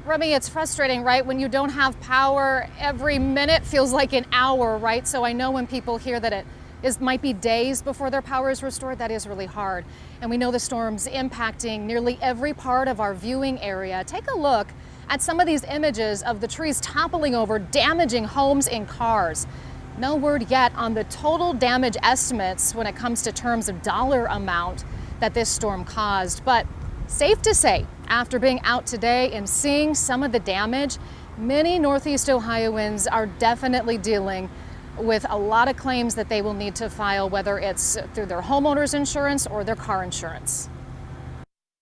Remy, it's frustrating, right? When you don't have power, every minute feels like an hour, right? So I know when people hear that it might be days before their power is restored, that is really hard. And we know the storm's impacting nearly every part of our viewing area. Take a look at some of these images of the trees toppling over, damaging homes and cars. No word yet on the total damage estimates when it comes to terms of dollar amount that this storm caused. But safe to say, after being out today and seeing some of the damage, many Northeast Ohioans are definitely dealing with a lot of claims that they will need to file, whether it's through their homeowner's insurance or their car insurance.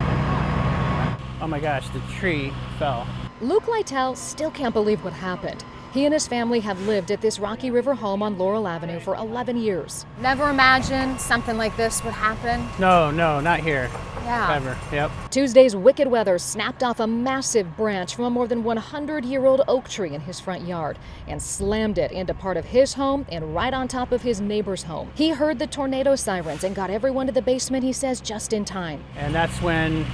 Oh my gosh, the tree fell. Luke Lytle still can't believe what happened. He and his family have lived at this Rocky River home on Laurel Avenue for 11 years. Never imagined something like this would happen. No, not here. Yeah. Ever. Yep. Tuesday's wicked weather snapped off a massive branch from a more than 100-year-old oak tree in his front yard and slammed it into part of his home and right on top of his neighbor's home. He heard the tornado sirens and got everyone to the basement, he says, just in time. And that's when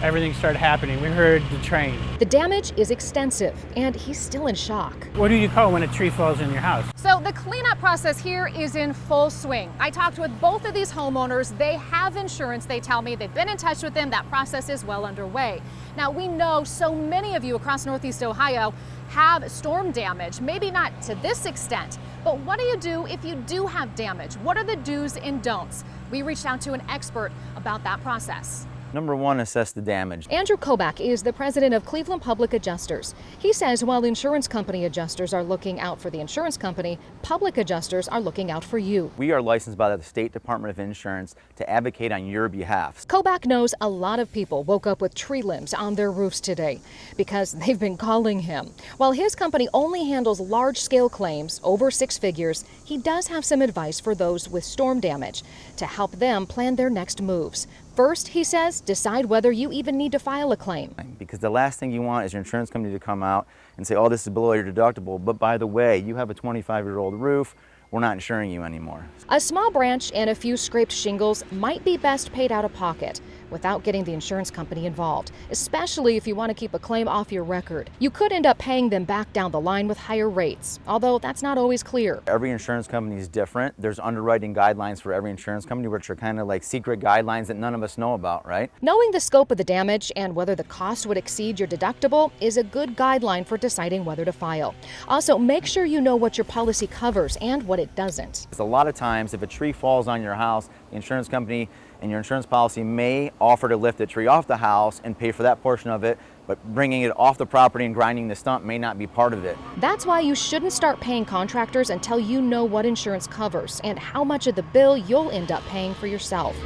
everything started happening. We heard the train. The damage is extensive, and he's still in shock. What do you call when a tree falls in your house? So the cleanup process here is in full swing. I talked with both of these homeowners. They have insurance, they tell me. They've been in touch with them. That process is well underway. Now, we know so many of you across Northeast Ohio have storm damage, maybe not to this extent, but what do you do if you do have damage? What are the do's and don'ts? We reached out to an expert about that process. Number one, assess the damage. Andrew Kobach is the president of Cleveland Public Adjusters. He says while insurance company adjusters are looking out for the insurance company, public adjusters are looking out for you. We are licensed by the State Department of Insurance to advocate on your behalf. Kobach knows a lot of people woke up with tree limbs on their roofs today because they've been calling him. While his company only handles large-scale claims over 6 figures, he does have some advice for those with storm damage to help them plan their next moves. First, he says, decide whether you even need to file a claim. Because the last thing you want is your insurance company to come out and say, oh, this is below your deductible, but by the way, you have a 25-year-old roof, we're not insuring you anymore. A small branch and a few scraped shingles might be best paid out of pocket without getting the insurance company involved, especially if you want to keep a claim off your record. You could end up paying them back down the line with higher rates, although that's not always clear. Every insurance company is different. There's underwriting guidelines for every insurance company, which are kind of like secret guidelines that none of us know about, right? Knowing the scope of the damage and whether the cost would exceed your deductible is a good guideline for deciding whether to file. Also, make sure you know what your policy covers and what it doesn't. A lot of times, if a tree falls on your house, the insurance company and your insurance policy may offer to lift the tree off the house and pay for that portion of it, but bringing it off the property and grinding the stump may not be part of it. That's why you shouldn't start paying contractors until you know what insurance covers and how much of the bill you'll end up paying for yourself.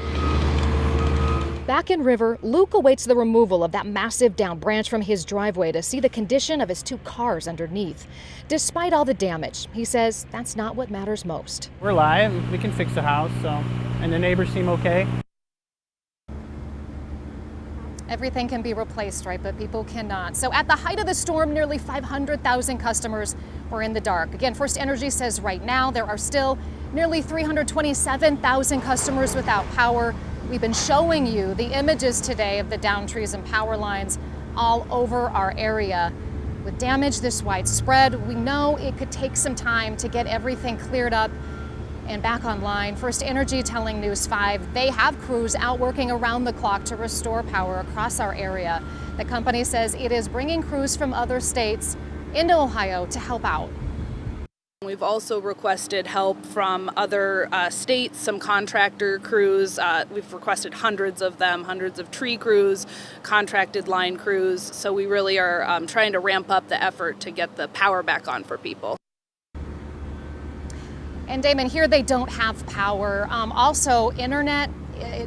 Back in River, Luke awaits the removal of that massive down branch from his driveway to see the condition of his 2 cars underneath. Despite all the damage, he says that's not what matters most. We're live, we can fix the house, and the neighbors seem okay. Everything can be replaced, right? But people cannot. So at the height of the storm, nearly 500,000 customers were in the dark. Again, First Energy says right now there are still nearly 327,000 customers without power. We've been showing you the images today of the downed trees and power lines all over our area. With damage this widespread, we know it could take some time to get everything cleared up and back online. First Energy telling News 5 they have crews out working around the clock to restore power across our area. The company says it is bringing crews from other states into Ohio to help out. We've also requested help from other states, some contractor crews. We've requested hundreds of them, hundreds of tree crews, contracted line crews. So we really are trying to ramp up the effort to get the power back on for people. And Damon, here they don't have power. Also, internet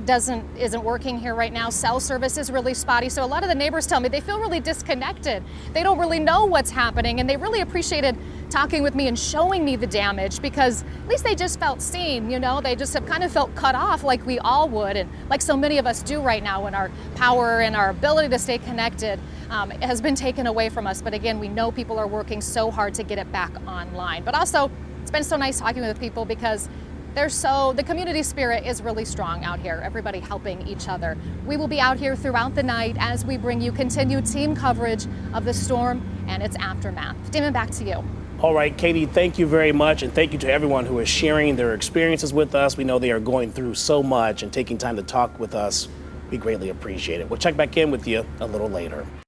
isn't working here right now. Cell service is really spotty. So a lot of the neighbors tell me they feel really disconnected. They don't really know what's happening, and they really appreciated talking with me and showing me the damage because at least they just felt seen, you know? They just have kind of felt cut off like we all would, and like so many of us do right now when our power and our ability to stay connected has been taken away from us. But again, we know people are working so hard to get it back online. But also, it's been so nice talking with people because The community spirit is really strong out here, everybody helping each other. We will be out here throughout the night as we bring you continued team coverage of the storm and its aftermath. Damon, back to you. All right, Katie, thank you very much. And thank you to everyone who is sharing their experiences with us. We know they are going through so much, and taking time to talk with us, we greatly appreciate it. We'll check back in with you a little later.